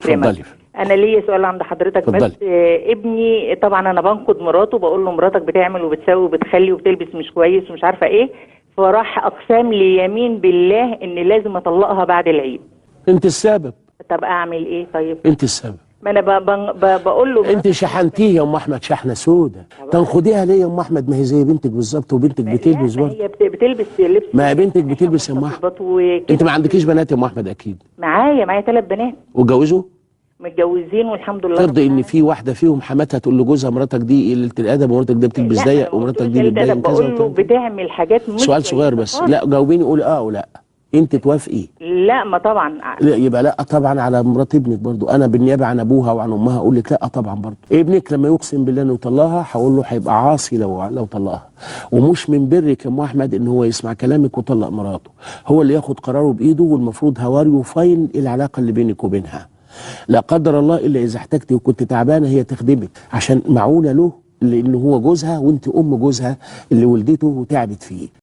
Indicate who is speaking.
Speaker 1: يكرمك.
Speaker 2: اتفضلي.
Speaker 1: انا ليا سؤال عند حضرتك.
Speaker 2: اتفضلي.
Speaker 1: بس ابني طبعا انا بنقد مراته، بقول له مراتك بتعمل وبتسوي وبتخلي وبتلبس مش كويس ومش عارفه ايه، فراح اقسم لي يمين بالله ان لازم اطلقها بعد العيد.
Speaker 2: انت السبب.
Speaker 1: طب اعمل ايه طيب؟
Speaker 2: انت السبب.
Speaker 1: ما انا بقول له
Speaker 2: انت شحنتيه يا ام احمد شحنه سودة. تنخديها ليه يا ام احمد؟ ما هي زي بنتك بالظبط، وبنتك بتلبس
Speaker 1: لا،
Speaker 2: برضه.
Speaker 1: هي بتلبس لبس.
Speaker 2: ما بنتك بتلبس يا ام احمد. انت ما عندكيش بنات يا ام احمد اكيد؟
Speaker 1: معايا 3 بنات
Speaker 2: واتجوزوا؟
Speaker 1: متجوزين والحمد لله.
Speaker 2: ترضي ان في واحده فيهم حماتها تقول لجوزها مراتك دي قله الادب، ومراتك دي بتلبس ضيق، ومراتك دي بتبين كذا
Speaker 1: بقول له بتعمل حاجات مش
Speaker 2: سؤال صغير بس. لا جاوبيني، قولي اه او لا. انت توافقي؟
Speaker 1: لا، ما طبعا.
Speaker 2: لا يبقى لا طبعا على مرات ابنك برضو. انا بالنيابه عن ابوها وعن امها اقول لك لا طبعا برضو. ابنك لما يقسم بالله انه يطلقها هقول له هيبقى عاصي لو طلقها. ومش من برك يا ام احمد ان هو يسمع كلامك ويطلق مراته. هو اللي ياخد قراره بايده، والمفروض هواري وفاين العلاقه اللي بينك وبينها. لا قدر الله الا اذا احتجتي وكنت تعبانه هي تخدمك عشان معونه له، لان هو جوزها وانت ام جوزها اللي ولدته وتعبت فيه.